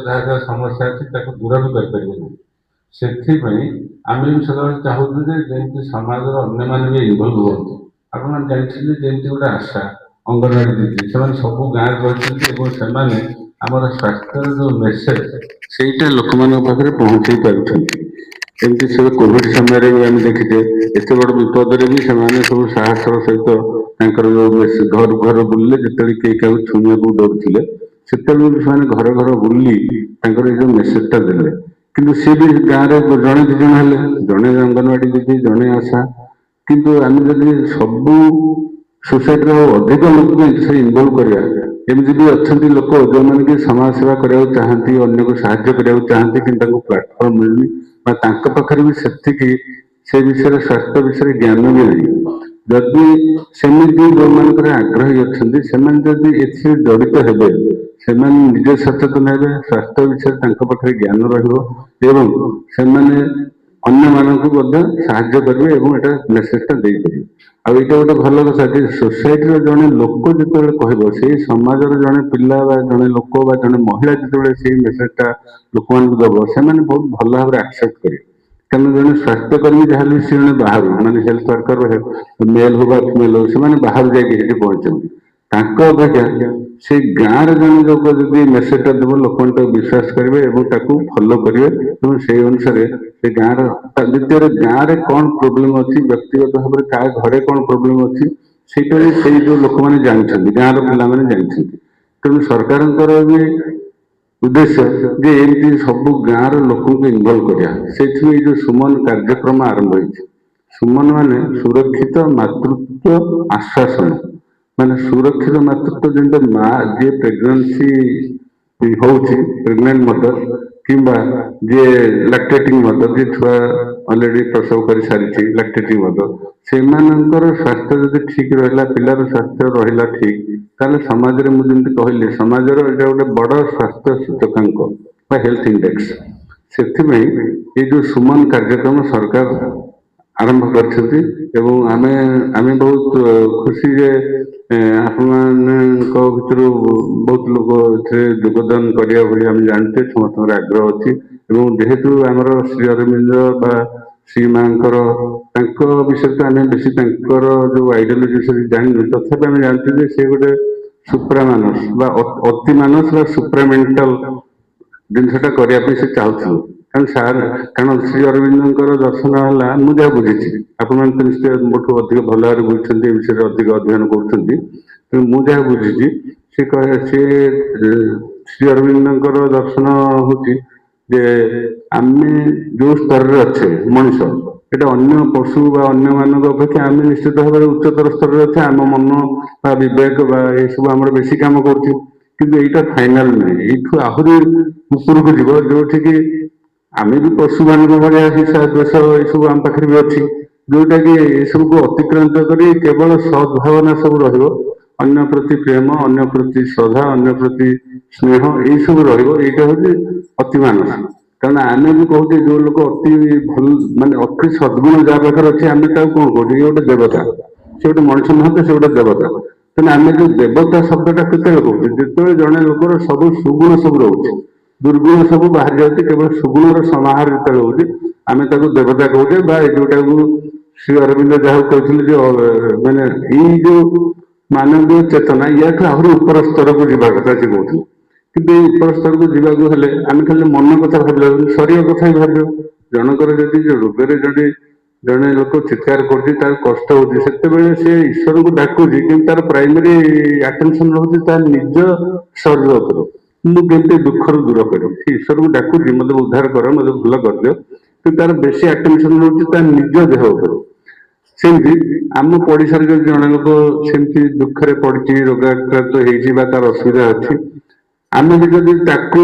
ଯାହା ଯାହା ସମସ୍ୟା ଅଛି ତାକୁ ଦୂର ବି କରିପାରିବେ ନାହିଁ। ସେଥିପାଇଁ ଆମେ ବି ସଦାବେଳେ ଚାହୁଁଛୁ ଯେ ଯେମିତି ସମାଜର ଅନ୍ୟମାନେ ବି ଇନଭଲ୍ଭ ହୁଅନ୍ତୁ। ଆପଣ ଜାଣିଛନ୍ତି ଯେମିତି ଗୋଟେ ଆଶା ଅଙ୍ଗନବାଡି ଦିଦି ସେମାନେ ସବୁ ଗାଁରେ ରହିଛନ୍ତି ଏବଂ ସେମାନେ ଆମର ସ୍ୱାସ୍ଥ୍ୟର ଯୋଉ ମେସେଜ ସେଇଟା ଲୋକମାନଙ୍କ ପାଖରେ ପହଞ୍ଚେଇ ପାରୁଛନ୍ତି। ଏମିତି ସବୁ କୋଭିଡ ସମୟରେ ବି ଆମେ ଦେଖିଛେ ଏତେ ବଡ ବିପଦରେ ବି ସେମାନେ ସବୁ ସାହସର ସହିତ ତାଙ୍କର ଯୋଉ ଘର ଘର ବୁଲିଲେ ଯେତେବେଳେ କେହି କାହାକୁ ଛୁଇଁବାକୁ ଡରୁଥିଲେ ସେତେବେଳେ ବି ସେମାନେ ଘର ଘର ବୁଲି ତାଙ୍କର ଏଇ ଯୋଉ ମେସେଜ ଟା ଦେଲେ। କିନ୍ତୁ ସିଏ ବି ଗାଁରେ ଜଣେ ଦି ଜଣ ହେଲେ, ଜଣେ ଅଙ୍ଗନବାଡି ଦିଦି ଜଣେ ଆଶା। କିନ୍ତୁ ଆମେ ଯଦି ସବୁ ସୋସାଇଟିର ଅଧିକ ଲୋକଙ୍କୁ ଏଥିରେ ଇନଭଲ୍ଭ କରିବା, ଏମିତି ବି ଅଛନ୍ତି ଲୋକ ଯୋଉମାନେ କି ସମାଜ ସେବା କରିବାକୁ ଚାହାନ୍ତି, ଅନ୍ୟକୁ ସାହାଯ୍ୟ କରିବାକୁ ଚାହାନ୍ତି କିନ୍ତୁ ତାଙ୍କୁ ପ୍ଲାଟଫର୍ମ ମିଳୁନି ବା ତାଙ୍କ ପାଖରେ ବି ସେତିକି ସେ ବିଷୟରେ ସ୍ୱାସ୍ଥ୍ୟ ବିଷୟରେ ଜ୍ଞାନ ବି ନାହିଁ। ଯଦି ସେମିତି ଯୋଉମାନଙ୍କର ଆଗ୍ରହୀ ଅଛନ୍ତି ସେମାନେ ଯଦି ଏଥିରେ ଜଡିତ ହେବେ, ସେମାନେ ନିଜେ ସଚେତନ ହେବେ, ସ୍ୱାସ୍ଥ୍ୟ ବିଷୟରେ ତାଙ୍କ ପାଖରେ ଜ୍ଞାନ ରହିବ ଏବଂ ସେମାନେ ଅନ୍ୟମାନଙ୍କୁ ମଧ୍ୟ ସାହାଯ୍ୟ କରିବେ ଏବଂ ଏଟା ମେସେଜଟା ଦେଇପାରିବେ। ଆଉ ଏଇଟା ଗୋଟେ ଭଲ କଥା ଯେ ସୋସାଇଟିର ଜଣେ ଲୋକ ଯେତେବେଳେ କହିବ, ସେଇ ସମାଜର ଜଣେ ପିଲା ବା ଜଣେ ଲୋକ ବା ଜଣେ ମହିଳା ଯେତେବେଳେ ସେଇ ମେସେଜଟା ଲୋକମାନଙ୍କୁ ଦବ, ସେମାନେ ବହୁତ ଭଲ ଭାବରେ ଆକ୍ସେପ୍ଟ କରିବେ। କାରଣ ଜଣେ ସ୍ୱାସ୍ଥ୍ୟକର୍ମୀ ଯାହାହେଲେ ସେ ଜଣେ ବାହାରୁ ମାନେ ହେଲ୍ଥ ୱାର୍କର ମେଲ ହଉ ବା ଫିମେଲ ହଉ ସେମାନେ ବାହାରୁ ଯାଇକି ସେଠି ପହଞ୍ଚନ୍ତି। ତାଙ୍କ ଅପେକ୍ଷା ସେଇ ଗାଁରେ ଜଣେ ଲୋକ ଯଦି ମେସେଜଟା ଦେବ ଲୋକମାନେ ତାକୁ ବିଶ୍ୱାସ କରିବେ ଏବଂ ତାକୁ ଫଲୋ କରିବେ ଏବଂ ସେଇ ଅନୁସାରେ ସେ ଗାଁର ଦ୍ୱିତୀୟରେ ଗାଁରେ କଣ ପ୍ରୋବ୍ଲେମ ଅଛି, ବ୍ୟକ୍ତିଗତ ଭାବରେ କାହା ଘରେ କଣ ପ୍ରୋବ୍ଲେମ ଅଛି ସେଇଟା ବି ସେଇ ଯୋଉ ଲୋକମାନେ ଜାଣିଛନ୍ତି, ଗାଁର ପିଲାମାନେ ଜାଣିଛନ୍ତି। ତେଣୁ ସରକାରଙ୍କର ବି ଉଦ୍ଦେଶ୍ୟ ଯେ ଏମିତି ସବୁ ଗାଁର ଲୋକଙ୍କୁ ଇନଭଲ୍ଭ କରିବା, ସେଇଥିପାଇଁ ଏଇ ଯୋଉ ସୁମନ କାର୍ଯ୍ୟକ୍ରମ ଆରମ୍ଭ ହେଇଛି। ସୁମନ ମାନେ ସୁରକ୍ଷିତ ମାତୃତ୍ୱ ଆଶ୍ୱାସନ, ମାନେ ସୁରକ୍ଷିତ ମାତୃତ୍ୱ ଯେମିତି ମା ଯିଏ ପ୍ରେଗନେନ୍ସି ହଉଛି ପ୍ରେଗନେଣ୍ଟ ମଦର କିମ୍ବା ଯିଏ ଲାକ୍ଟେଟିଂ ମଦର, ଯିଏ ଛୁଆ ଅଲରେଡି ପ୍ରସବ କରିସାରିଛି ଲାକ୍ଟେଟିଂ ମଦର, ସେମାନଙ୍କର ସ୍ୱାସ୍ଥ୍ୟ ଯଦି ଠିକ ରହିଲା, ପିଲାର ସ୍ୱାସ୍ଥ୍ୟ ରହିଲା ଠିକ, ତାହେଲେ ସମାଜରେ ମୁଁ ଯେମିତି କହିଲି ସମାଜର ଏଇଟା ଗୋଟେ ବଡ ସ୍ୱାସ୍ଥ୍ୟ ସୂଚକାଙ୍କ ବା ହେଲ୍ଥ ଇଣ୍ଡେକ୍ସ। ସେଥିପାଇଁ ଏଇ ଯୋଉ ସୁମନ କାର୍ଯ୍ୟକ୍ରମ ସରକାର ଆରମ୍ଭ କରିଛନ୍ତି ଏବଂ ଆମେ ଆମେ ବହୁତ ଖୁସି ଯେ ଆପଣମାନଙ୍କ ଭିତରୁ ବହୁତ ଲୋକ ଏଥିରେ ଯୋଗଦାନ କରିବା ଭଳି ଆମେ ଜାଣିଛେ, ସମସ୍ତଙ୍କର ଆଗ୍ରହ ଅଛି। ଏବଂ ଯେହେତୁ ଆମର ଶ୍ରୀ ଅରବିନ୍ଦ ବା ଶ୍ରୀ ମାଙ୍କର ତାଙ୍କ ବିଷୟରେ ତ ଆମେ ବେଶୀ ତାଙ୍କର ଯୋଉ ଆଇଡିଓଲୋଜି ବିଷୟରେ ଜାଣିନୁ, ତଥାପି ଆମେ ଜାଣିଛୁ ଯେ ସେ ଗୋଟେ ସୁପ୍ରାମାନସ ବା ଅତି ମାନସ ବା ସୁପ୍ରାମେଣ୍ଟାଲ ଜିନିଷଟା କରିବା ପାଇଁ ସେ ଚାହୁଁଥିଲେ। କାରଣ ସାର୍ କାରଣ ଶ୍ରୀ ଅରବିନ୍ଦଙ୍କର ଦର୍ଶନ ହେଲା, ମୁଁ ଯାହା ବୁଝିଛି, ଆପଣମାନେ ତ ନିଶ୍ଚୟ ମୋଠୁ ଅଧିକ ଭଲ ଭାବରେ ବୁଝୁଛନ୍ତି, ଏ ବିଷୟରେ ଅଧିକ ଅଧ୍ୟୟନ କରୁଛନ୍ତି, ତେଣୁ ମୁଁ ଯାହା ବୁଝିଛି ସେ କହେ ସେ ଶ୍ରୀ ଅରବିନ୍ଦଙ୍କର ଦର୍ଶନ ହଉଛି ଯେ ଆମେ ଯୋଉ ସ୍ତରରେ ଅଛେ ମଣିଷ, ଏଟା ଅନ୍ୟ ପଶୁ ବା ଅନ୍ୟ ମାନଙ୍କ ଅପେକ୍ଷା ଆମେ ନିଶ୍ଚିତ ଭାବରେ ଉଚ୍ଚତର ସ୍ତରରେ ଅଛେ। ଆମ ମନ ବା ବିବେକ ବା ଏସବୁ ଆମର ବେଶୀ କାମ କରୁଛି, କିନ୍ତୁ ଏଇଟା ଫାଇନାଲ ନୁହେଁ, ଏଇଠୁ ଆହୁରି ଉପରକୁ ଯିବ ଯୋଉଠିକି ଆମେ ବି ପଶୁ ମାନଙ୍କ ଭଳିଆ ହିଂସା ଦ୍ୱେଷ ଏସବୁ ଆମ ପାଖରେ ବି ଅଛି, ଯୋଉଟା କି ଏସବୁକୁ ଅତିକ୍ରାନ୍ତ କରି କେବଳ ସଦ୍ଭାବନା ସବୁ ରହିବ, ଅନ୍ୟ ପ୍ରତି ପ୍ରେମ, ଅନ୍ୟ ପ୍ରତି ଶ୍ରଦ୍ଧା, ଅନ୍ୟ ପ୍ରତି ସ୍ନେହ ଏଇ ସବୁ ରହିବ। ଏଇଟା ହଉଛି ଅତି ମାନସ। କାରଣ ଆମେ ବି କହୁଛେ ଯୋଉ ଲୋକ ଅତି ଭଲ ମାନେ ଅତି ସଦ୍ଗୁଣ ଯାହା ପାଖରେ ଅଛି ଆମେ ତାକୁ କଣ କହୁଛେ, ଇଏ ଗୋଟେ ଦେବତା, ସେ ଗୋଟେ ମଣିଷ ନୁହଁ, ସେ ଗୋଟେ ଦେବତା। ତେଣୁ ଆମେ ଯୋଉ ଦେବତା ଶବ୍ଦଟା କେତେବେଳେ କହୁଛେ, ଯେତେବେଳେ ଜଣେ ଲୋକର ସବୁ ସୁଗୁଣ ସବୁ ରହୁଛି, ଦୁର୍ଗୁଣ ସବୁ ବାହାରି ଯାଉଛି, କେବଳ ସୁଗୁଣର ସମାହାର ଯେତେବେଳେ ହଉଛି ଆମେ ତାକୁ ଦେବତା କହୁଛେ। ବା ଏଇ ଯୋଉଟାକୁ ଶ୍ରୀ ଅରବିନ୍ଦ ଯାହାକୁ କହିଥିଲେ ଯେ ମାନେ ଏଇ ଯୋଉ ମାନବୀୟ ଚେତନା ୟାଠୁ ଆହୁରି ଉପର ସ୍ତରକୁ ଯିବା କଥା ସେ କହୁଥିଲେ। କିନ୍ତୁ ଏଇ ଉପର ସ୍ତରକୁ ଯିବାକୁ ହେଲେ ଆମେ ଖାଲି ମନ କଥା ଭାବିଲା, ଶରୀର କଥା ହିଁ ଭାବିବ। ଜଣଙ୍କର ଯଦି ରୋଗରେ ଯଦି ଜଣେ ଲୋକ ଚିତ୍କାର କରୁଛି, ତାର କଷ୍ଟ ହଉଛି, ସେତେବେଳେ ସେ ଈଶ୍ୱରକୁ ଡାକୁଛି କିନ୍ତୁ ତାର ପ୍ରାଇମେରୀ ଆଟେନସନ ରହୁଛି ତା ନିଜ ଶରୀର ଉପରେ, ମୁଁ କେମିତି ଦୁଃଖରୁ ଦୂର କରିବି, ସେ ଈଶ୍ୱରକୁ ଡାକୁଛି ମତେ ଉଦ୍ଧାର କର, ମତେ ଭଲ କରିଦିଅ, କିନ୍ତୁ ତାର ବେଶୀ ଆଟେନସନ ରହୁଛି ତା ନିଜ ଦେହ ଉପରେ। ସେମିତି ଆମ ପଡିଶାରେ ଯଦି ଜଣେ ଲୋକ ସେମିତି ଦୁଃଖରେ ପଡିଛି, ରୋଗାକ୍ରାନ୍ତ ହେଇଛି ବା ତାର ଅସୁବିଧା ଅଛି, ଆମେ ବି ଯଦି ତାକୁ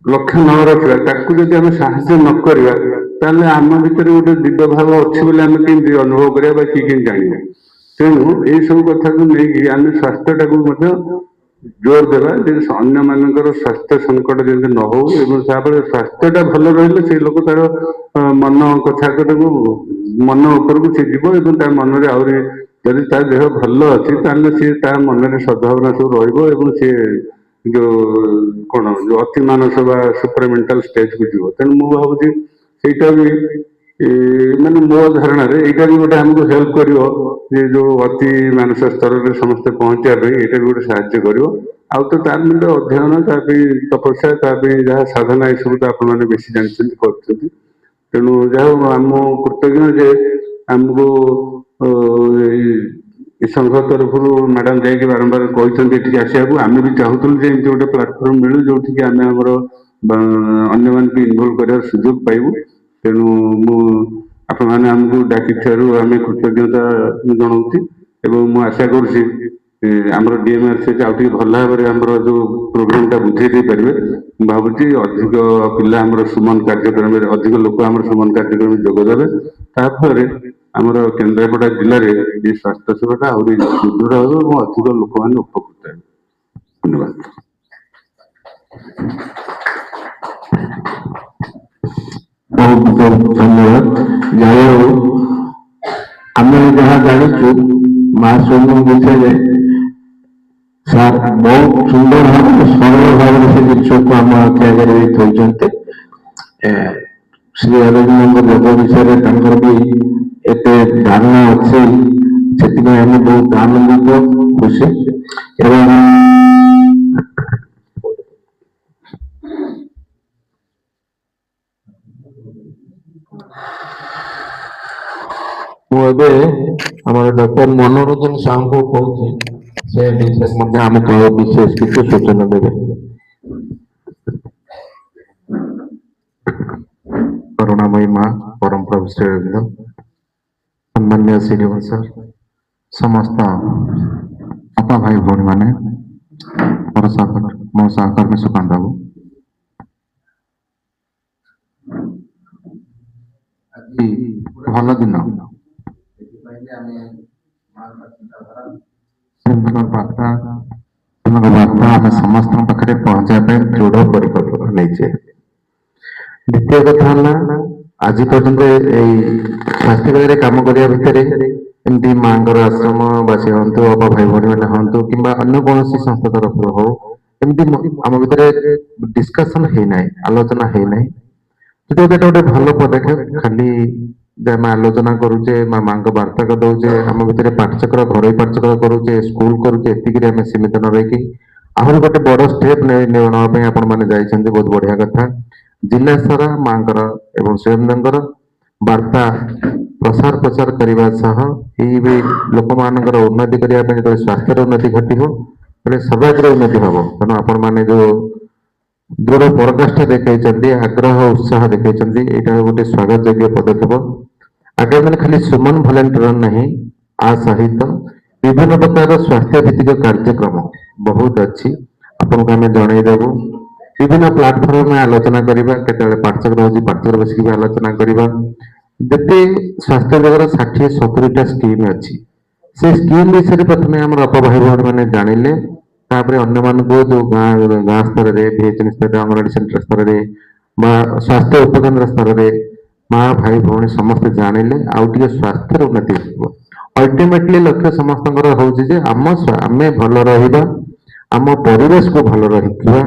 ଲକ୍ଷ୍ୟ ନ ରଖିବା, ତାକୁ ଯଦି ଆମେ ସାହାଯ୍ୟ ନ କରିବା, ତାହେଲେ ଆମ ଭିତରେ ଗୋଟେ ଦିବ୍ୟ ଭାବ ଅଛି ବୋଲି ଆମେ କେମିତି ଅନୁଭବ କରିବା ବା କି କେମିତି ଜାଣିବା। ତେଣୁ ଏଇ ସବୁ କଥାକୁ ନେଇକି ଆମେ ସ୍ୱାସ୍ଥ୍ୟଟାକୁ ମଧ୍ୟ ଜୋର ଦେବା ଯେ ଅନ୍ୟ ମାନଙ୍କର ସ୍ୱାସ୍ଥ୍ୟ ସଙ୍କଟ ଯେମିତି ନ ହଉ ଏବଂ ତାପରେ ସ୍ୱାସ୍ଥ୍ୟଟା ଭଲ ରହିଲେ ସେଇ ଲୋକ ତାର ମନ କଥା କଥାକୁ ମନ ଉପରକୁ ସେ ଯିବ ଏବଂ ତା ମନରେ ଆହୁରି ଯଦି ତା ଦେହ ଭଲ ଅଛି ତାହେଲେ ସିଏ ତା ମନରେ ସଦ୍ଭାବନା ସବୁ ରହିବ ଏବଂ ସିଏ ଯୋଉ କଣ ଯୋଉ ଅତି ମାନସ ବା ସୁପରମେଣ୍ଟାଲ ଷ୍ଟେଜକୁ ଯିବ। ତେଣୁ ମୁଁ ଭାବୁଛି ସେଇଟା ବି ମାନେ ମୋ ଧାରଣାରେ ଏଇଟା ବି ଗୋଟେ ଆମକୁ ହେଲ୍ପ କରିବ ଯେ ଯୋଉ ଅତି ମାନସ ସ୍ତରରେ ସମସ୍ତେ ପହଞ୍ଚିବା ପାଇଁ ଏଇଟା ବି ଗୋଟେ ସାହାଯ୍ୟ କରିବ। ଆଉ ତ ତା ମଧ୍ୟ ଅଧ୍ୟୟନ ତା ପାଇଁ ତପସ୍ୟା ତା ପାଇଁ ଯାହା ସାଧନା ଏସବୁ ତ ଆପଣମାନେ ବେଶୀ ଜାଣିଛନ୍ତି କରୁଛନ୍ତି। ତେଣୁ ଯାହା ହଉ ଆମ କୃତଜ୍ଞ ଯେ ଆମକୁ ଏଇ ସଂଘ ତରଫରୁ ମ୍ୟାଡାମ ଯାଇକି ବାରମ୍ବାର କହିଛନ୍ତି ଏଠିକି ଆସିବାକୁ। ଆମେ ବି ଚାହୁଁଥିଲୁ ଯେ ଏମିତି ଗୋଟେ ପ୍ଲାଟଫର୍ମ ମିଳୁ ଯୋଉଠିକି ଆମେ ଆମର ଅନ୍ୟମାନଙ୍କୁ ଇନଭଲ୍ଭ କରିବାର ସୁଯୋଗ ପାଇବୁ। ତେଣୁ ମୁଁ ଆପଣମାନେ ଆମକୁ ଡାକିଥିବାରୁ ଆମେ କୃତଜ୍ଞତା ଜଣାଉଛି ଏବଂ ମୁଁ ଆଶା କରୁଛି ଆମର DMRC ଆଉ ଟିକେ ଭଲ ଭାବରେ ଆମର ଯୋଉ ପ୍ରୋଗ୍ରାମଟା ବୁଝେଇ ଦେଇପାରିବେ। ମୁଁ ଭାବୁଛି ଅଧିକ ପିଲା ଆମର ସୁମନ କାର୍ଯ୍ୟକ୍ରମରେ ଅଧିକ ଲୋକ ଆମର ସୁମନ କାର୍ଯ୍ୟକ୍ରମରେ ଯୋଗ ଦେବେ। ତାଫଳରେ ଆମର କେନ୍ଦ୍ରାପଡ଼ା ଜିଲ୍ଲାରେ ଏ ସ୍ୱାସ୍ଥ୍ୟ ସେବାଟା ଆହୁରି ସୁଦୃଢ଼ ହେବ ଏବଂ ଅଧିକ ଲୋକମାନେ ଉପକୃତ ହେବେ। ଧନ୍ୟବାଦ। बहुत बहुत धन्यवाद। ଯାହା ହଉ ଆମେ ଯାହା ଜାଣିଛୁ ମା ସ୍ୱୟଂ ବିଷୟରେ ସାର୍ ବହୁତ ସୁନ୍ଦର ଭାବରେ ସରଳ ଭାବରେ ସେ ଜିନିଷକୁ ଆମ ଆଖି ଆଗରେ ଥୋଇଛନ୍ତି। ଶ୍ରୀ ଅରବିନ୍ଦଙ୍କ ଯୋଗ ବିଷୟରେ ତାଙ୍କର ବି ଏତେ ଧାରଣା ଅଛି, ସେଥିପାଇଁ ଆମେ ବହୁତ ଆନନ୍ଦିତ ଖୁସି। ଏବଂ ମୁଁ ଏବେ ଆମର ଡକ୍ଟର ମନୋରଞ୍ଜନ ସାହୁଙ୍କୁ କହୁଛି ସେ ବିଶେଷ ମଧ୍ୟ ଆମକୁ ବିଶେଷ କିଛି ସୂଚନା ଦେବେ। କରୁଣାମୟୀ ମା ପରମ ପ୍ରଭୁ ଶ୍ରୀ ଅରବିନ୍ଦ, ସମ୍ମାନ୍ୟ ଶ୍ରୀନିବାସ ସାର୍, ସମସ୍ତ ବାପା ଭାଇ ଭଉଣୀ ମାନେ, ମୋ ସହକର୍ମୀ ସୁକାନ୍ତ ବାବୁ, ଆଜି ଭଲ ଦିନ। ବାର୍ତ୍ତା ଆମେ ସମସ୍ତଙ୍କ ପାଖରେ ପହଞ୍ଚିବା ପାଇଁ ଦୃଢ ପରିକଳ୍ପନା ନେଇଛେ। ଦ୍ୱିତୀୟ କଥା ହେଲା ଆଜି ପର୍ଯ୍ୟନ୍ତ ଏଇ ସ୍ୱାସ୍ଥ୍ୟଳୟରେ କାମ କରିବା ଭିତରେ ଏମିତି ମାଙ୍କର ଆଶ୍ରମ ବାସୀ ହୁଅନ୍ତୁ, ବାପା ଭାଇ ଭଉଣୀ ମାନେ ହୁଅନ୍ତୁ କିମ୍ବା ଅନ୍ୟ କୌଣସି ସଂସ୍ଥା ତରଫରୁ ହଉ, ଏମିତି ଆମ ଭିତରେ ଡିସ୍କସନ ହେଇନାହିଁ, ଆଲୋଚନା ହେଇନାହିଁ। ଯଦି ଏଇଟା ଗୋଟେ ଭଲ ପଦକ୍ଷେପ, ଖାଲି ଯେ ଆମେ ଆଲୋଚନା କରୁଛେ ମାଙ୍କ ବାର୍ତ୍ତା ଦଉଛେ, ଆମ ଭିତରେ ପାଠଚକ୍ର ଘରୋଇ ପାଠଚକ୍ର କରୁଛେ, ସ୍କୁଲ କରୁଛେ, ଏତିକିରେ ଆମେ ସୀମିତ ନ ରହିକି ଆହୁରି ଗୋଟେ ବଡ ଷ୍ଟେପ ନେବା ପାଇଁ ଆପଣ ମାନେ ଯାଇଛନ୍ତି, ବହୁତ ବଢିଆ କଥା। ଜିଲ୍ଲା ସାରା ମାଙ୍କର ଏବଂ ସ୍ୱୟଂଙ୍କର ବାର୍ତ୍ତା ପ୍ରସାର ପ୍ରଚାର କରିବା ସହ ଏଇ ବି ଲୋକମାନଙ୍କର ଉନ୍ନତି କରିବା ପାଇଁ ଯେତେବେଳେ ସ୍ୱାସ୍ଥ୍ୟର ଉନ୍ନତି ଘଟିବ ତେବେ ସମାଜର ଉନ୍ନତି ହବ। ତେଣୁ ଆପଣ ମାନେ ଯୋଉ ଦୃଢ ପରକାଷ୍ଠା ଦେଖେଇଛନ୍ତି, ଆଗ୍ରହ ଉତ୍ସାହ ଦେଖେଇଛନ୍ତି, ଏଇଟା ଗୋଟେ ସ୍ୱାଗତ ଯୋଗ୍ୟ ପଦକ୍ଷେପ। ଆଗାମୀ ଦିନରେ ଖାଲି ସୁମନ ଭଲେଣ୍ଟିୟର ନାହିଁ, ଆ ସହିତ ବିଭିନ୍ନ ପ୍ରକାର ସ୍ୱାସ୍ଥ୍ୟ ଭିତ୍ତିକ କାର୍ଯ୍ୟକ୍ରମ ବହୁତ ଅଛି, ଆପଣଙ୍କୁ ଆମେ ଜଣେଇଦେବୁ। ବିଭିନ୍ନ ପ୍ଲାଟଫର୍ମରେ ଆଲୋଚନା କରିବା, କେତେବେଳେ ପାଠଚକ୍ର ହଉଛି ପାଠଚକ୍ର ବସିକି ବି ଆଲୋଚନା କରିବା। ଯେତେ ସ୍ୱାସ୍ଥ୍ୟ ବିଭାଗର 60-70ଟା ସ୍କିମ୍ ଅଛି, ସେ ସ୍କିମ୍ ବିଷୟରେ ପ୍ରଥମେ ଆମର ବାପା ଭାଇ ଭଉଣୀ ମାନେ ଜାଣିଲେ, ତାପରେ ଅନ୍ୟମାନଙ୍କୁ ଯୋଉ ଗାଁ ସ୍ତରରେ, VHN ସ୍ତରରେ, ଅଙ୍ଗନବାଡି ସେଣ୍ଟର ସ୍ତରରେ ବା ସ୍ୱାସ୍ଥ୍ୟ ଉପକେନ୍ଦ୍ର ସ୍ତରରେ ମା ଭାଇ ଭଉଣୀ ସମସ୍ତେ ଜାଣିଲେ ଆଉ ଟିକେ ସ୍ୱାସ୍ଥ୍ୟର ଉନ୍ନତି ହେବ। ଅଲ୍ଟିମେଟଲି ଲକ୍ଷ୍ୟ ସମସ୍ତଙ୍କର ହଉଛି ଯେ ଆମେ ଭଲ ରହିବା, ଆମ ପରିବେଶକୁ ଭଲ ରଖିବା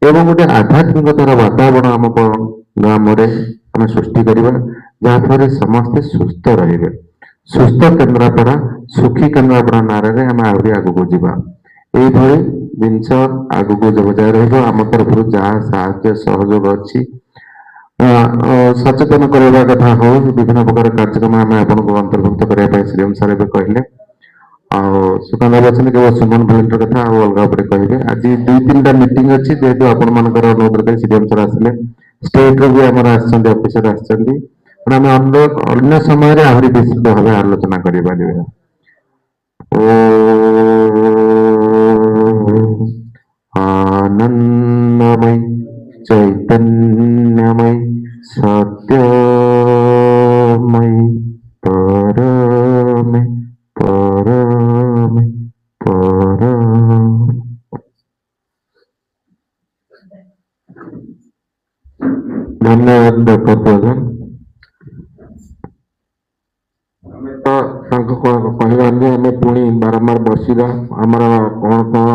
ଏବଂ ଗୋଟେ ଆଧ୍ୟାତ୍ମିକତାର ବାତାବରଣ ଆମ ଗ୍ରାମରେ ଆମେ ସୃଷ୍ଟି କରିବା, ଯାହାଫଳରେ ସମସ୍ତେ ସୁସ୍ଥ ରହିବେ। ସୁସ୍ଥ କେନ୍ଦ୍ରାପଡ଼ା, ସୁଖୀ କେନ୍ଦ୍ରାପଡ଼ା ନାଁରେ ଆମେ ଆହୁରି ଆଗକୁ ଯିବା। এইভাবে ଜିନିଷ ଆଗକୁ ବଜାୟ ରହିବ। ଆମ ତରଫରୁ ଯାହା ସାହାଯ୍ୟ ସହଯୋଗ ଅଛି, ସଚେତନ କରିବା କଥା ହଉ, ବିଭିନ୍ନ ପ୍ରକାର କାର୍ଯ୍ୟକ୍ରମ ଆମେ ଆପଣଙ୍କୁ ଅନ୍ତର୍ଭୁକ୍ତ କରିବା ପାଇଁ ଶ୍ରୀ ସାର୍ ଏବେ କହିଲେ। ଆଉ ସୁକାନ୍ତ ବାବୁ ଅଛନ୍ତି, କେବଳ ସୁମନ ଭଲେଣ୍ଟିୟର କଥା ଆଉ ଅଲଗା ଉପରେ କହିବେ। ଆଜି 2-3ଟା ମିଟିଂ ଅଛି, ଯେହେତୁ ଆପଣମାନଙ୍କର ଅନୁରୋଧ ପାଇଁ ଶ୍ରୀ ସାର୍ ଆସିଲେ, ଷ୍ଟେଟରୁ ବି ଆମର ଆସିଛନ୍ତି, ଅଫିସର ଆସିଛନ୍ତି, ଆମେ ଅନ୍ୟ ସମୟରେ ଆହୁରି ବିସ୍ତୃତ ଭାବେ ଆଲୋଚନା କରିପାରିବା। आनंदमय चैतन्यमय सत्यमय परमे परमे परम। धन्यवाद डॉक्टर प्रधान। କହିବାନି ଆମେ ପୁଣି ବାରମ୍ବାର ବସିବା ଆମର କ'ଣ କ'ଣ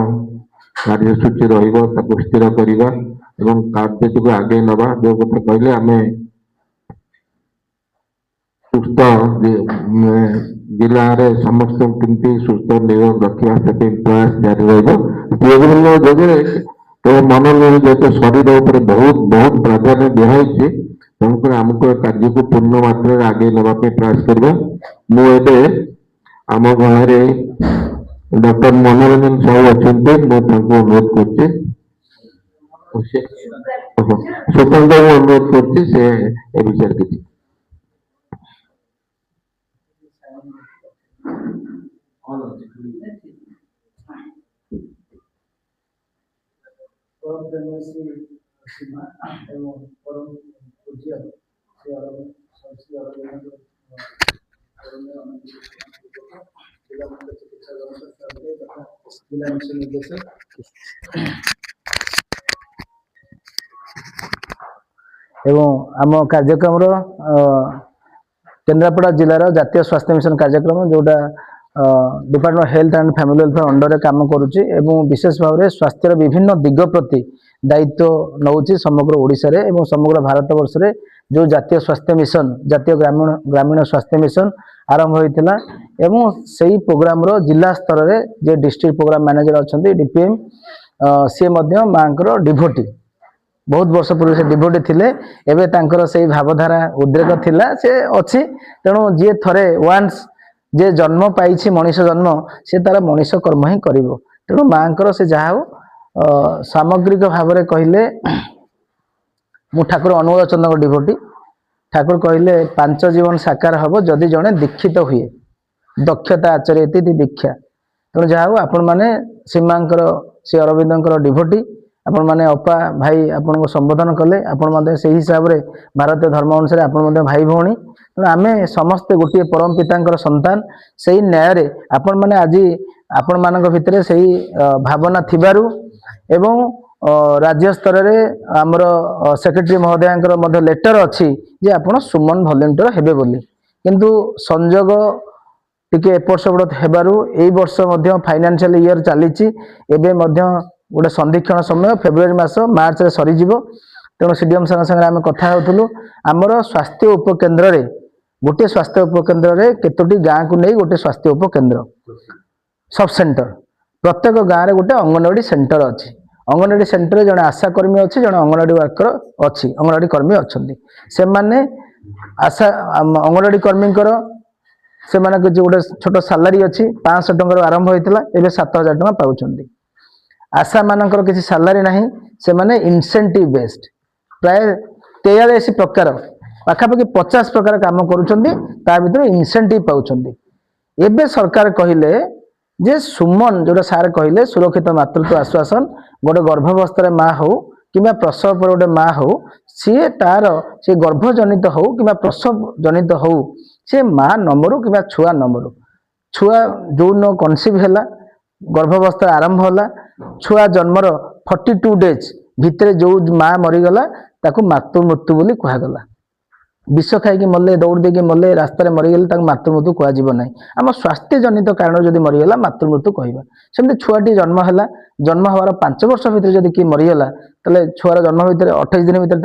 କାର୍ଯ୍ୟସୂଚୀ ରହିବ ତାକୁ ସ୍ଥିର କରିବା ଏବଂ କାର୍ଯ୍ୟଟିକୁ ଆଗେଇ ନେବା। ଯେଉଁ କଥା କହିଲେ ଆମେ ସୁସ୍ଥ ଜିଲ୍ଲାରେ ସମସ୍ତଙ୍କୁ କେମିତି ସୁସ୍ଥ ନିରୋଗ ରଖିବା ସେଥିପାଇଁ ପ୍ରୟାସ ଜାରି ରହିବ। ବିଭିନ୍ନ ଯୋଗରେ ମନୋରଞ୍ଜନ ଯେହେତୁ ଶରୀର ଉପରେ ବହୁତ ବହୁତ ପ୍ରାଧାନ୍ୟ ଦିଆହେଇଛି, ତେଣୁକରି ଆମକୁ ଏ କାର୍ଯ୍ୟକୁ ପୂର୍ଣ୍ଣ ମାତ୍ରାରେ ଆଗେଇ ନେବା ପାଇଁ ପ୍ରୟାସ କରିବା। ମୁଁ ଏବେ ଆମ ଗାଁରେ ଡକ୍ଟର ମନୋରଞ୍ଜନ ସାହୁ ଅଛନ୍ତି, ମୁଁ ତାଙ୍କୁ ଅନୁରୋଧ କରୁଛି, ସ୍ୱତନ୍ତ୍ର ଅନୁରୋଧ କରୁଛି ସେ ଏ ବିଷୟରେ କିଛି। एवं आम कार्यक्रम केन्द्रापड़ा जिलार जातीय स्वास्थ्य मिशन कार्यक्रम जोटा department health and family welfare under काम करुच्ची एवं विशेष भाव में स्वास्थ्यर विभिन्न दिग प्रति दायित्व नौची समग्र ओडिशा रे एवं समग्र भारत वर्ष रे जो जातीय स्वास्थ्य मिशन जातीय ग्रामीण स्वास्थ्य मिशन आरंभ होता एवं सही प्रोग्राम रो जिला स्तर रे जे डिस्ट्रिक्ट प्रोग्राम मैनेजर अच्छा डीपीएम सी माँ डिभोटी बहुत वर्ष पूर्व से डिभोटी थिले एबे तांकर सही भावधारा उद्रेक थिला से अछि तेणु जी थरे वान्स जे जन्म पाइछि मनीष जन्म से तार मनीष कर्म ही करिवो तेणु माँकर से जहा हो सामग्रिक भाव में कहले मु ठाकुर अनुराग चंद्र डिभोटी ठाकुर कहले 5 जीवन साकार हम जदि जड़े दीक्षित हुए दक्षता आचर्यति दीक्षा तेणु जहा हो आपण मैंने सीमांकर श्री अरविंदर डिभोटी आपण मैंने अपा भाई आपन को संबोधन कले आपण से हिसाब से भारतीय धर्म अनुसार आपण भाई भौणी तेणु आम समस्ते गोटे परम पिता संतान से न्याय रे आपण मैंने आज आपण मान भितर से भावना थिबारु एवं राज्य स्तर रे आमर सेक्रेटरी महोदय लेटर अच्छी जे आपण सुमन भलेंटियर हेबे बोली किंतु संजोग टिके एपट सेपट हेबारु एई वर्ष मध्य फाइनेंशियल ईयर चली गोटे संदीक्षण समय फेब्रुआरी मास मार्च रे सरी जीवो तेणु सीडीएम संगे आम कथा होतलु आमर स्वास्थ्य उपकेन्द्र रे गोटे स्वास्थ्य उपकेन्द्र रे केतोटी गाँ को नहीं गोटे स्वास्थ्य उपकेन्द्र सब सेंटर प्रत्येक गाँव में गोटे अंगनवाड़ी सेंटर अच्छी अंगनवाड़ी सेंटर जड़े आशाकर्मी अच्छी जड़े अंगनवाड़ी वर्कर अच्छी अंगनवाड़ी कर्मी अच्छा से माने आशा अंगनवाड़ी कर्मी से गोटे छोट सालारी अच्छी 500 टंकार आरंभ होता है 7000 टका पाँच आशा मानकर किसी सालारी नहीं से माने इनसेंटिव बेस्ड प्राय 43 प्रकार पाखापाखि 50 प्रकार काम कर इनसेंटिव पाँच एबे सरकार कहले जे सुमन जोटा सार कहले सुरक्षित मातृत्व आश्वासन गोटे गर्भावस्था माँ हो कि प्रसव पर गोटे माँ हो सी तार से गर्भजनित हो कि प्रसव जनित हो सी माँ नमरू कि छुआ नमरू छुआ जो न कनसिव है गर्भावस्था आरंभ होला छुआ जन्मर 42 डेज भितर जो माँ मरीगला ताकू मातृ मृत्यु बोली कहगला विष खाई मले दौड़ देके मले रास्तार मरीगले मातृमृत्यु कहब ना आम स्वास्थ्य जनित कारण जब मरीगला मातृमृत्यु कहवा सेमती छुआटी जन्म है जन्म हमार 5 वर्ष भितर जब किए मरीगला ताले छुआर जन्म भितर 28 दिन भितर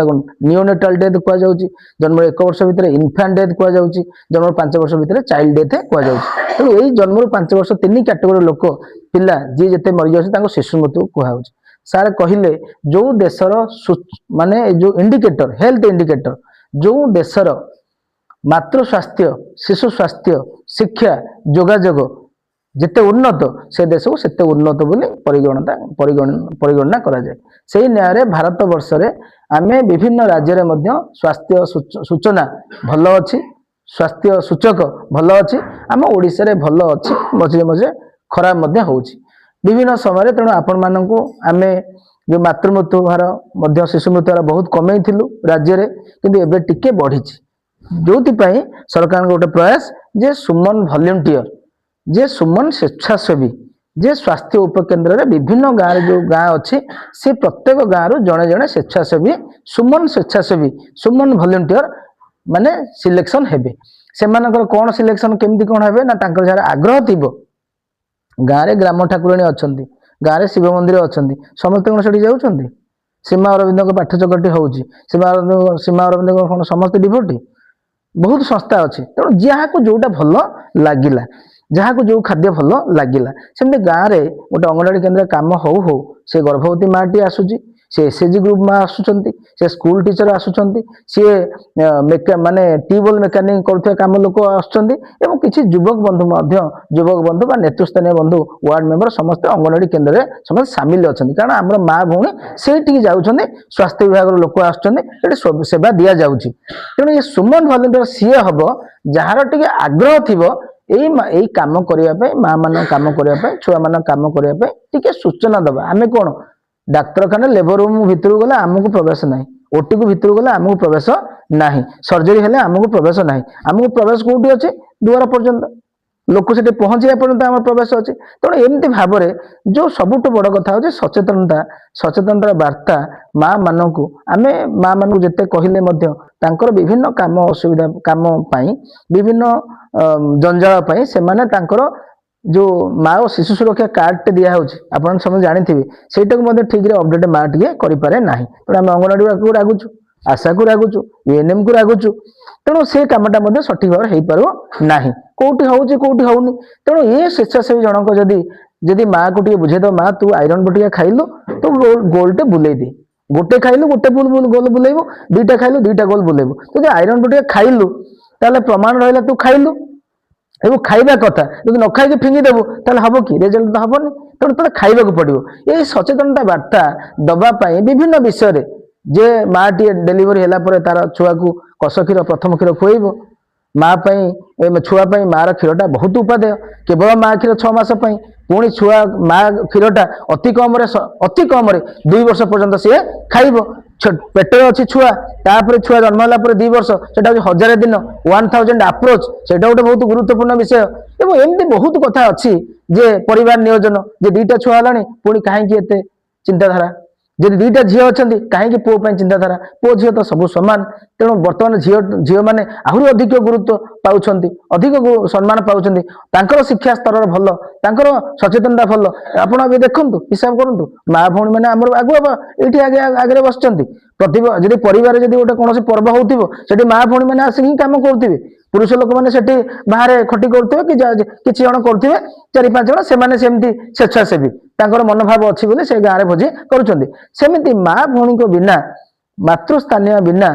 नियोनेटाल डेथ कहु जन्म 1 वर्ष भितर इनफांट डेथ कहु जन्म 5 वर्ष भितर चाइल्ड डेथ कहु तेणु यही जन्म 5 वर्ष 3 कैटेगोरी लोक पिला जी जिते मरी जाऊँ शिशु मृत्यु कहु सार कहले जो देशर माने जो इंडिकेटर हेल्थ इंडिकेटर जो देशर मातृ स्वास्थ्य शिशु स्वास्थ्य शिक्षा जोगाजोग जिते उन्नत से देश को सेते उन्नत बोली परिगणना करा जाए से न्याय रे भारत वर्ष रे आमे विभिन्न राज्य रे मध्य स्वास्थ्य सूचना भल अच्छी स्वास्थ्य सूचक भल अच्छी आम ओडिशा रे भल अच्छी मझे मझे खराब मध्य होउछि विभिन्न समय तेणु आपण मानकु आमे जो मातृमृत्यु हार मध्य शिशु मृत्यु हार बहुत कमई थिलु राज्य रे किंतु एबे टिके बढ़िछि जो सरकार गोटे प्रयास जे सुमन वॉलंटियर जे सुमन स्वेच्छासेवी जे स्वास्थ्य उपकेन्द्र रे विभिन्न गाँव जो गाँ अच्छी से प्रत्येक गाँव जड़े जड़े स्वेच्छासेवी सुमन वॉलंटियर माने सिलेक्शन हेबे ସେମାନଙ୍କର କ'ଣ ସିଲେକ୍ସନ କେମିତି କ'ଣ ହେବେ ନା ତାଙ୍କର ଯାହାର ଆଗ୍ରହ ଥିବ, ଗାଁରେ ଗ୍ରାମ ଠାକୁରାଣୀ ଅଛନ୍ତି, ଗାଁରେ ଶିବ ମନ୍ଦିର ଅଛନ୍ତି, ସମସ୍ତେ କ'ଣ ସେଠି ଯାଉଛନ୍ତି? ସୀମା ଅରବିନ୍ଦଙ୍କ ପାଠଚକଟି ହେଉଛି, ସୀମା ଅରବିନ୍ଦଙ୍କ କ'ଣ ସମସ୍ତେ ଡିଭୋଟି? ବହୁତ ସଂସ୍ଥା ଅଛି। ତେଣୁ ଯାହାକୁ ଯୋଉଟା ଭଲ ଲାଗିଲା, ଯାହାକୁ ଯୋଉ ଖାଦ୍ୟ ଭଲ ଲାଗିଲା, ସେମିତି ଗାଁରେ ଗୋଟେ ଅଙ୍ଗନବାଡି କେନ୍ଦ୍ର କାମ ହଉ ହଉ ସେ ଗର୍ଭବତୀ ମାଟି ଆସୁଛି, ସେ ଏସଏଚଜି ଗ୍ରୁପ ମା ଆସୁଛନ୍ତି, ସେ ସ୍କୁଲ ଟିଚର ଆସୁଛନ୍ତି, ସିଏ ମାନେ ଟ୍ୟୁବୱେଲ ମେକାନିକ କରୁଥିବା କାମ ଲୋକ ଆସୁଛନ୍ତି, ଏବଂ କିଛି ଯୁବକ ବନ୍ଧୁ ମଧ୍ୟ, ଯୁବକ ବନ୍ଧୁ ବା ନେତୃସ୍ଥାନୀୟ ବନ୍ଧୁ, ୱାର୍ଡ ମେମ୍ବର ସମସ୍ତେ ଅଙ୍ଗନବାଡି କେନ୍ଦ୍ରରେ ସମସ୍ତେ ସାମିଲ ଅଛନ୍ତି। କାରଣ ଆମର ମା ଭଉଣୀ ସେଇଠିକି ଯାଉଛନ୍ତି, ସ୍ୱାସ୍ଥ୍ୟ ବିଭାଗର ଲୋକ ଆସୁଛନ୍ତି, ସେଠି ସେବା ଦିଆଯାଉଛି। ତେଣୁ ଏ ସୁମନ ଭଲେଣ୍ଟିୟର ସିଏ ହବ ଯାହାର ଟିକେ ଆଗ୍ରହ ଥିବ ଏଇ କାମ କରିବା ପାଇଁ, ମା ମାନଙ୍କ କାମ କରିବା ପାଇଁ, ଛୁଆ ମାନଙ୍କ କାମ କରିବା ପାଇଁ ଟିକେ ସୂଚନା ଦବା। ଆମେ କ'ଣ ଡାକ୍ତରଖାନା ଲେବର ରୁମ୍ ଭିତରକୁ ଗଲେ ଆମକୁ ପ୍ରବେଶ ନାହିଁ, ଓଟିକୁ ଭିତରକୁ ଗଲେ ଆମକୁ ପ୍ରବେଶ ନାହିଁ, ସର୍ଜରୀ ହେଲେ ଆମକୁ ପ୍ରବେଶ ନାହିଁ। ଆମକୁ ପ୍ରବେଶ କୋଉଠି ଅଛି? ଦୁଆର ପର୍ଯ୍ୟନ୍ତ, ଲୋକ ସେଠି ପହଞ୍ଚିବା ପର୍ଯ୍ୟନ୍ତ ଆମର ପ୍ରବେଶ ଅଛି। ତେଣୁ ଏମିତି ଭାବରେ ଯୋଉ ସବୁଠୁ ବଡ କଥା ହଉଛି ସଚେତନତାର ବାର୍ତ୍ତା ମା ମାନଙ୍କୁ, ଆମେ ମା ମାନଙ୍କୁ ଯେତେ କହିଲେ ମଧ୍ୟ ତାଙ୍କର ବିଭିନ୍ନ କାମ ଅସୁବିଧା କାମ ପାଇଁ, ବିଭିନ୍ନ ଜଞ୍ଜାଳ ପାଇଁ ସେମାନେ ତାଙ୍କର ଯୋଉ ମା ଓ ଶିଶୁ ସୁରକ୍ଷା କାର୍ଡଟେ ଦିଆହଉଛି, ଆପଣ ସମସ୍ତେ ଜାଣିଥିବେ, ସେଇଟାକୁ ମଧ୍ୟ ଠିକରେ ଅପଡେଟ ମା ଟିକେ କରିପାରେ ନାହିଁ। ତେଣୁ ଆମେ ଅଙ୍ଗନବାଡିକୁ ରାଗୁଛୁ, ଆଶାକୁ ରାଗୁଛୁ, ଏଏନଏମ୍ କୁ ରାଗୁଛୁ। ତେଣୁ ସେ କାମଟା ମଧ୍ୟ ସଠିକ ଭାବରେ ହେଇପାରୁ ନାହିଁ, କୋଉଠି ହଉଛି କୋଉଠି ହଉନି। ତେଣୁ ଏ ସ୍ୱେଚ୍ଛାସେବୀ ଜଣକ ଯଦି ମାକୁ ଟିକେ ବୁଝେଇଦବ, ମା ତୁ ଆଇରନ୍ ବଟିକା ଖାଇଲୁ, ତୁ ଗୋଲଟେ ବୁଲେଇ ଦେ, ଗୋଟେ ଖାଇଲୁ ଗୋଟେ ଗୋଲ ବୁଲେଇବୁ, ଦୁଇଟା ଖାଇଲୁ ଦୁଇଟା ଗୋଲ ବୁଲେଇବୁ। ତୁ ଯଦି ଆଇରନ୍ ବଟିକା ଖାଇଲୁ ତାହେଲେ ପ୍ରମାଣ ରହିଲା ତୁ ଖାଇଲୁ, ଏବଂ ଖାଇବା କଥା। ଯଦି ନ ଖାଇକି ଫିଙ୍ଗି ଦେବୁ ତାହେଲେ ହବ କି? ରେଜଲ୍ଟ ତ ହବନି। ତେଣୁ ତୋତେ ଖାଇବାକୁ ପଡିବ। ଏଇ ସଚେତନତା ବାର୍ତ୍ତା ଦବା ପାଇଁ ବିଭିନ୍ନ ବିଷୟରେ, ଯେ ମାଟିଏ ଡେଲିଭରି ହେଲା ପରେ ତାର ଛୁଆକୁ କଷ କ୍ଷୀର ପ୍ରଥମ କ୍ଷୀର ଖୁଆଇବ, ମା ପାଇଁ ଛୁଆ ପାଇଁ ମାର କ୍ଷୀରଟା ବହୁତ ଉପାଦେୟ, କେବଳ ମା କ୍ଷୀର 6 ମାସ ପାଇଁ, ପୁଣି ଛୁଆ ମା କ୍ଷୀରଟା ଅତି କମରେ 2 ବର୍ଷ ପର୍ଯ୍ୟନ୍ତ ସିଏ ଖାଇବ। ପେଟରେ ଅଛି ଛୁଆ, ତାପରେ ଛୁଆ ଜନ୍ମ ହେଲା ପରେ 2 ବର୍ଷ, ସେଟା ହଉଛି 1000 ଦିନ, 1000 ଆପ୍ରୋଚ, ସେଇଟା ଗୋଟେ ବହୁତ ଗୁରୁତ୍ୱପୂର୍ଣ୍ଣ ବିଷୟ। ଏବଂ ଏମିତି ବହୁତ କଥା ଅଛି, ଯେ ପରିବାର ନିୟୋଜନ, ଯେ 2ଟା ଛୁଆ ହେଲାଣି ପୁଣି କାହିଁକି ଏତେ ଚିନ୍ତାଧାରା, ଯଦି 2ଟା ଝିଅ ଅଛନ୍ତି କାହିଁକି ପୁଅ ପାଇଁ ଚିନ୍ତାଧାରା, ପୁଅ ଝିଅ ତ ସବୁ ସମାନ। ତେଣୁ ବର୍ତ୍ତମାନ ଝିଅ ମାନେ ଆହୁରି ଅଧିକ ଗୁରୁତ୍ୱ ପାଉଛନ୍ତି, ଅଧିକ ସମ୍ମାନ ପାଉଛନ୍ତି, ତାଙ୍କର ଶିକ୍ଷା ସ୍ତର ଭଲ, ତାଙ୍କର ସଚେତନତା ଭଲ। ଆପଣ ଏବେ ଦେଖନ୍ତୁ, ହିସାବ କରନ୍ତୁ, ମା ଭଉଣୀ ମାନେ ଆମର ଆଗୁଆ ଏଇଠି ଆଗରେ ବସିଛନ୍ତି। ଯଦି ପରିବାରରେ ଯଦି ଗୋଟେ କୌଣସି ପର୍ବ ହଉଥିବ, ସେଠି ମା ଭଉଣୀ ମାନେ ଆସିକି କାମ କରୁଥିବେ, ପୁରୁଷ ଲୋକମାନେ ସେଠି ବାହାରେ ଖଟି କରୁଥିବେ, କିଛି ଜଣ କରୁଥିବେ, 4-5 ଜଣ, ସେମାନେ ସେମିତି ସ୍ୱେଚ୍ଛାସେବୀ, ତାଙ୍କର ମନୋଭାବ ଅଛି ବୋଲି ସେ ଗାଁରେ ଭୋଜି କରୁଛନ୍ତି। ସେମିତି ମା ଭଉଣୀଙ୍କ ବିନା, ମାତୃସ୍ଥାନୀୟ ବିନା,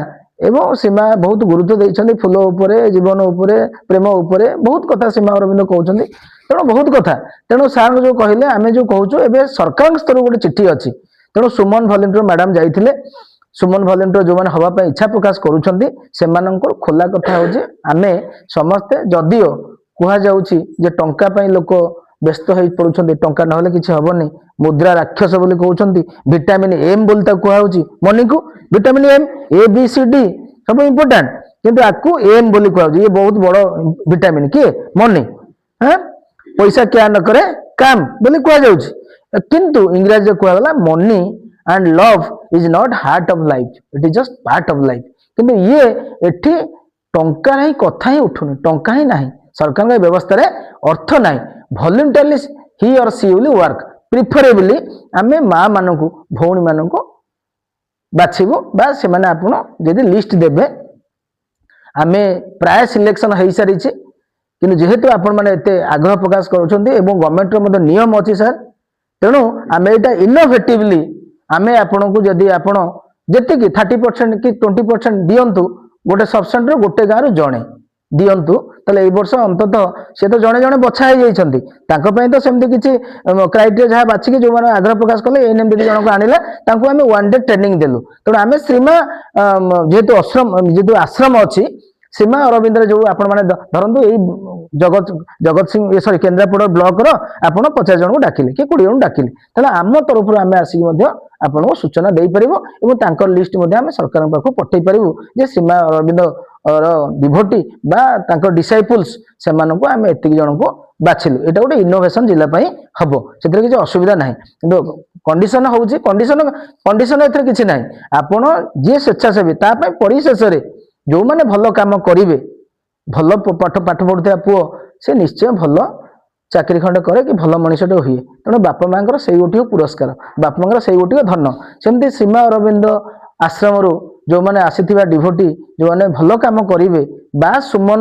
ଏବଂ ସୀମା ବହୁତ ଗୁରୁତ୍ୱ ଦେଇଛନ୍ତି ଫୁଲ ଉପରେ, ଜୀବନ ଉପରେ, ପ୍ରେମ ଉପରେ ବହୁତ କଥା ସୀମା ଅରବିନ୍ଦ କହୁଛନ୍ତି। ତେଣୁ ବହୁତ କଥା, ତେଣୁ ସାର୍ ଯୋଉ କହିଲେ, ଆମେ ଯୋଉ କହୁଛୁ, ଏବେ ସରକାରଙ୍କ ସ୍ତରରୁ ଗୋଟେ ଚିଠି ଅଛି। ତେଣୁ ସୁମନ ଭଲେଣ୍ଟିୟର ମ୍ୟାଡାମ ଯାଇଥିଲେ, ସୁମନ ଭଲେଣ୍ଟିୟର ଯୋଉମାନେ ହବା ପାଇଁ ଇଚ୍ଛା ପ୍ରକାଶ କରୁଛନ୍ତି, ସେମାନଙ୍କର ଖୋଲା କଥା ହଉଛି, ଆମେ ସମସ୍ତେ, ଯଦିଓ କୁହାଯାଉଛି ଯେ ଟଙ୍କା ପାଇଁ ଲୋକ ବ୍ୟସ୍ତ ହେଇ ପଡୁଛନ୍ତି, ଟଙ୍କା ନହେଲେ କିଛି ହବନି, ମୁଦ୍ରା ରାକ୍ଷସ ବୋଲି କହୁଛନ୍ତି, ଭିଟାମିନ ଏମ୍ ବୋଲି ତାକୁ କୁହାଯାଉଛି, ମନିକୁ ଭିଟାମିନ ଏମ୍, ABCD ସବୁ ଇମ୍ପୋର୍ଟାଣ୍ଟ, କିନ୍ତୁ ଆକୁ ଏମ୍ ବୋଲି କୁହାଯାଉଛି। ଇଏ ବହୁତ ବଡ ଭିଟାମିନ, କିଏ? ମନି। ପଇସା କ୍ୟା ନ କରେ କାମ ବୋଲି କୁହାଯାଉଛି, କିନ୍ତୁ ଇଂରାଜୀରେ କୁହାଗଲା money and love is not heart of life, eat is just part of life. କିନ୍ତୁ ଇଏ ଏଠି ଟଙ୍କା ହିଁ କଥା ହିଁ ଉଠୁନି, ଟଙ୍କା ହିଁ ନାହିଁ, ସରକାରଙ୍କ ବ୍ୟବସ୍ଥାରେ ଅର୍ଥ ନାହିଁ। ଭଲ୍ୟୁଣ୍ଟାରଲି ହି ଅର ସି ୱିଲ୍ ୱାର୍କ, ପ୍ରିଫରେବଲି ଆମେ ମା ମାନଙ୍କୁ, ଭଉଣୀ ମାନଙ୍କୁ ବାଛିବୁ, ବା ସେମାନେ ଆପଣ ଯଦି ଲିଷ୍ଟ ଦେବେ, ଆମେ ପ୍ରାୟ ସିଲେକ୍ସନ ହେଇସାରିଛି, କିନ୍ତୁ ଯେହେତୁ ଆପଣ ମାନେ ଏତେ ଆଗ୍ରହ ପ୍ରକାଶ କରୁଛନ୍ତି ଏବଂ ଗଭର୍ଣ୍ଣମେଣ୍ଟର ମଧ୍ୟ ନିୟମ ଅଛି ସାର୍, ତେଣୁ ଆମେ ଏଇଟା ଇନୋଭେଟିଭଲି ଆମେ ଆପଣଙ୍କୁ, ଯଦି ଆପଣ ଯେତିକି 30% କି 20% ଦିଅନ୍ତୁ, ଗୋଟେ ସବ୍ ସେଣ୍ଟର ଗୋଟେ ଗାଁରୁ ଜଣେ ଦିଅନ୍ତୁ, ତାହେଲେ ଏଇ ବର୍ଷ ଅନ୍ତତଃ ସେ ତ ଜଣେ ଜଣେ ବଛା ହେଇଯାଇଛନ୍ତି, ତାଙ୍କ ପାଇଁ ତ ସେମିତି କିଛି କ୍ରାଇଟେରିଆ ଯାହା ବାଛିକି ଯୋଉମାନେ ଆଗ୍ରହ ପ୍ରକାଶ କଲେ, ଏଏନଏମ୍ ଦିଦି ଜଣଙ୍କୁ ଆଣିଲା, ତାଙ୍କୁ ଆମେ 1 ଡେ ଟ୍ରେନିଂ ଦେଲୁ। ତେଣୁ ଆମେ ସୀମା ଯେହେତୁ ଆଶ୍ରମ ଅଛି, ସୀମା ଅରବିନ୍ଦରେ ଯୋଉ ଆପଣ ମାନେ ଧରନ୍ତୁ, ଏଇ କେନ୍ଦ୍ରାପଡ଼ା ବ୍ଲକର ଆପଣ 50 ଜଣଙ୍କୁ ଡାକିଲେ କି 20 ଜଣଙ୍କୁ ଡାକିଲେ, ତାହେଲେ ଆମ ତରଫରୁ ଆମେ ଆସିକି ମଧ୍ୟ ଆପଣଙ୍କୁ ସୂଚନା ଦେଇପାରିବ, ଏବଂ ତାଙ୍କର ଲିଷ୍ଟ ମଧ୍ୟ ଆମେ ସରକାରଙ୍କ ପାଖକୁ ପଠେଇ ପାରିବୁ, ଯେ ସୀମା ଅରବିନ୍ଦର ଡିଭୋଟି ବା ତାଙ୍କର ଡିସାଇପୁଲ୍ସ, ସେମାନଙ୍କୁ ଆମେ ଏତିକି ଜଣଙ୍କୁ ବାଛିଲୁ। ଏଇଟା ଗୋଟେ ଇନୋଭେସନ ଜିଲ୍ଲା ପାଇଁ ହବ, ସେଥିରେ କିଛି ଅସୁବିଧା ନାହିଁ। କିନ୍ତୁ କଣ୍ଡିସନ ହଉଛି, କଣ୍ଡିସନ ଏଥିରେ କିଛି ନାହିଁ, ଆପଣ ଯିଏ ସ୍ୱେଚ୍ଛାସେବୀ ତା ପାଇଁ ପରିଶେଷରେ ଯୋଉମାନେ ଭଲ କାମ କରିବେ, ଭଲ ପାଠ ପଢୁଥିବା ପୁଅ ସେ ନିଶ୍ଚୟ ଭଲ ଚାକିରି ଖଣ୍ଡେ କରେ କି ଭଲ ମଣିଷଟେ ହୁଏ। ତେଣୁ ବାପା ମାଙ୍କର ସେଇ ଗୋଟିଏ ପୁରସ୍କାର, ବାପା ମାଙ୍କର ସେଇ ଗୋଟିଏ ଧନ। ସେମିତି ସୀମା ଅରବିନ୍ଦ ଆଶ୍ରମରୁ ଯେଉଁମାନେ ଆସିଥିବା ଡିଭୋଟି ଯେଉଁମାନେ ଭଲ କାମ କରିବେ, ବା ସୁମନ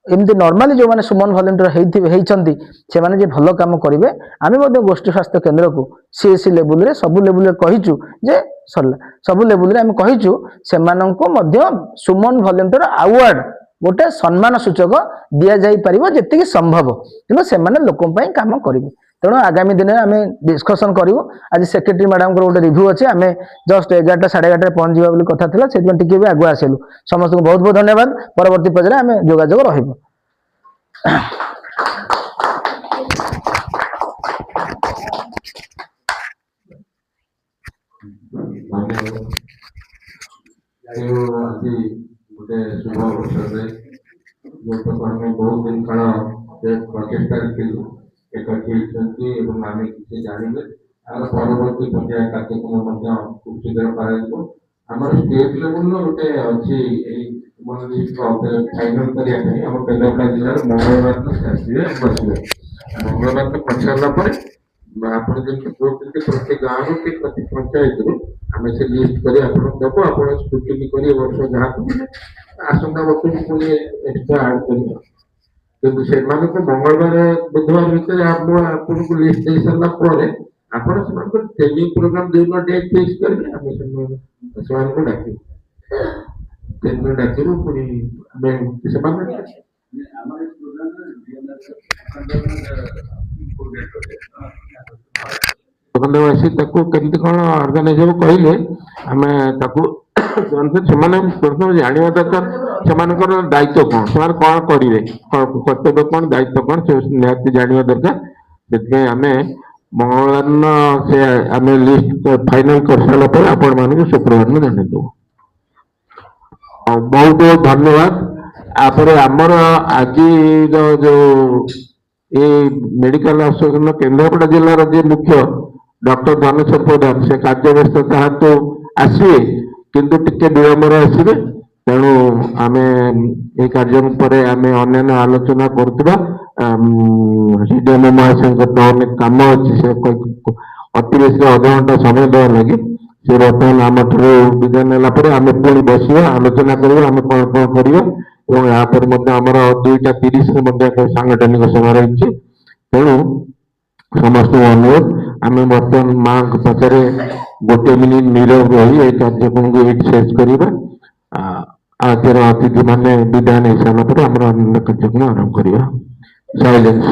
ଏମିତି ନର୍ମାଲି ଯେଉଁମାନେ ସୁମନ ଭଲେଣ୍ଟିୟର ହେଇଛନ୍ତି ସେମାନେ ଯେ ଭଲ କାମ କରିବେ, ଆମେ ମଧ୍ୟ ଗୋଷ୍ଠୀ ସ୍ୱାସ୍ଥ୍ୟ କେନ୍ଦ୍ରକୁ CSC ଲେବୁଲରେ ସବୁ ଲେବୁଲରେ କହିଛୁ ଯେ ସରିଲା ସବୁ ଲେବୁଲରେ ଆମେ କହିଛୁ ସେମାନଙ୍କୁ ମଧ୍ୟ ସୁମନ ଭଲେଣ୍ଟିୟର ଆୱାର୍ଡ ଗୋଟେ ସମ୍ମାନ ସୂଚକ ଦିଆଯାଇପାରିବ ଯେତିକି ସମ୍ଭବ, କିନ୍ତୁ ସେମାନେ ଲୋକଙ୍କ ପାଇଁ କାମ କରିବେ। ତେଣୁ ଆଗାମୀ ଦିନରେ ଆମେ ଡିସ୍କସନ କରିବୁ। ଆଜି ସେକ୍ରେଟାରୀ ମ୍ୟାଡାମଙ୍କର ଗୋଟେ ରିଭ୍ୟୁ ଅଛି, ଆମେ ଜଷ୍ଟ 11ଟା 11:30ରେ ପହଞ୍ଚିବା ବୋଲି କଥା ଥିଲା, ସେଥିପାଇଁ ଟିକେ ବି ଆଗୁଆ ଆସିଲୁ। ସମସ୍ତଙ୍କୁ ବହୁତ ବହୁତ ଧନ୍ୟବାଦ। ପରବର୍ତ୍ତୀ ପର୍ଯ୍ୟାୟରେ ଆମେ ଯୋଗାଯୋଗ ରହିବ। ଆଜି ଗୋଟେ ଶୁଭ ଅବସରରେ ଯୋଉଟାକୁ ଆମେ ବହୁତ ଦିନ କାଳ ପ୍ରଚେଷ୍ଟାରେ ଥିଲୁ ଏକାଠି ହେଇଛନ୍ତି ଏବଂ ଆମେ କିଛି ଜାଣିଲେ ତାର ପରବର୍ତ୍ତୀ ପର୍ଯ୍ୟାୟ କାର୍ଯ୍ୟକ୍ରମ ମଧ୍ୟ ଖୁବ୍ ଶୀଘ୍ର କରାଯିବ। ଆମର ଷ୍ଟେଟ ଲେବୁଲର ଗୋଟେ ଅଛି ଏଇ ଫାଇନାଲ କରିବା ପାଇଁ ଆମ କେନ୍ଦ୍ରାପଡ଼ା ଜିଲ୍ଲାର ମଙ୍ଗଳବାର ଦିନ ଆସିବେ ବସିବେ। ମଙ୍ଗଳବାର ଦିନ ପଚାରିଲା ପରେ ଆପଣ ଯେମିତି କହୁଛନ୍ତି ପ୍ରତି ଗାଁରୁ କି ପ୍ରତି ପଞ୍ଚାୟତରୁ ଆମେ ସେ ଲିଷ୍ଟ କରି ଆପଣଙ୍କୁ ଦେବୁ, ଆପଣ ସ୍କ୍ରୁଟିନି କରି ଏ ବର୍ଷ ଯାହା କରିବେ ଆସନ୍ତା ବର୍ଷକୁ ପୁଣି ଏକ୍ସଟ୍ରା ଆଡ୍ କରିବା। କିନ୍ତୁ ସେମାନଙ୍କୁ ମଙ୍ଗଳବାର ବୁଧବାର ଭିତରେ ଆପଣଙ୍କୁ ଲିଷ୍ଟ ଦେଇ ସାରିଲା ପରେ ଆପଣ ସେମାନଙ୍କର ଟ୍ରେନିଂ ପ୍ରୋଗ୍ରାମ ଯୋଉଦିନ ଡେଟ୍ ଫିକ୍ସ କରିବେ ଆମେ ସେମାନଙ୍କୁ ଡାକିବୁ। ସେଦିନ ଡାକିବୁ ପୁଣି ଆମେ ସେମାନେ ଆସି ତାକୁ କେମିତି କ'ଣ ଅର୍ଗାନାଇଜ ହବ କହିଲେ ଆମେ ତାକୁ ସେମାନେ ପ୍ରଥମେ ଜାଣିବା ଦରକାର ସେମାନଙ୍କର ଦାୟିତ୍ୱ କ'ଣ, ସେମାନେ କ'ଣ କରିବେ, କର୍ତ୍ତବ୍ୟ କ'ଣ, ଦାୟିତ୍ୱ କ'ଣ, ସେ ନିହାତି ଜାଣିବା ଦରକାର। ସେଥିପାଇଁ ଆମେ ମଙ୍ଗଳବାର ଦିନ ସେ ଆମେ ଲିଷ୍ଟ ଫାଇନାଲ କରିସାରିଲା ପରେ ଆପଣମାନଙ୍କୁ ଶୁକ୍ରବାର ଦିନ ଜଣେଇଦେବୁ। ବହୁତ ବହୁତ ଧନ୍ୟବାଦ। ତାପରେ ଆମର ଆଜିର ଯୋଉ ଏଇ ମେଡିକାଲ ଆସୋସିଏସନ କେନ୍ଦ୍ରାପଡ଼ା ଜିଲ୍ଲାର ଯିଏ ମୁଖ୍ୟ ଡକ୍ଟର ଧନେଶ୍ୱର ପ୍ରଧାନ ସେ କାର୍ଯ୍ୟ ବ୍ୟସ୍ତତା ହେତୁ ଆସିବେ, କିନ୍ତୁ ଟିକେ ବିଳମ୍ବରେ ଆସିବେ। ତେଣୁ ଆମେ ଏଇ କାର୍ଯ୍ୟ ପରେ ଆମେ ଅନ୍ୟାନ୍ୟ ଆଲୋଚନା କରୁଥିବା CDM ମହାଶୟଙ୍କର ତ ଅନେକ କାମ ଅଛି, ସେ ଅତି ବେଶୀ ଅଧଘଣ୍ଟା ସମୟ ଦେବା ଲାଗି ସେ ବର୍ତ୍ତମାନ ଆମଠାରୁ ବିଦାୟ ନେଲା ପରେ ଆମେ ପୁଣି ବସିବା ଆଲୋଚନା କରିବା ଆମେ କ'ଣ କ'ଣ କରିବା। ଏବଂ ଏହାପରେ ମଧ୍ୟ ଆମର 2:30ରେ ମଧ୍ୟ ଏକ ସାଂଗଠନିକ ସଭା ରହିଛି। ତେଣୁ ସମସ୍ତଙ୍କୁ ଅନୁରୋଧ ଆମେ ବର୍ତ୍ତମାନ ମାଙ୍କ ପାଖରେ 1 ମିନିଟ୍ ନୀରବ ରହି ଏହି କାର୍ଯ୍ୟକ୍ରମକୁ ଏଇଠି ଶେଷ କରିବା। ଆଜିର ଅତିଥି ମାନେ ବିଦାୟ ନେଇ ସାରିଲା ପରେ ଆମର ଅନ୍ୟ କାର୍ଯ୍ୟକ୍ରମ ଆରମ୍ଭ କରିବା। ସାଇଲେନ୍ସ।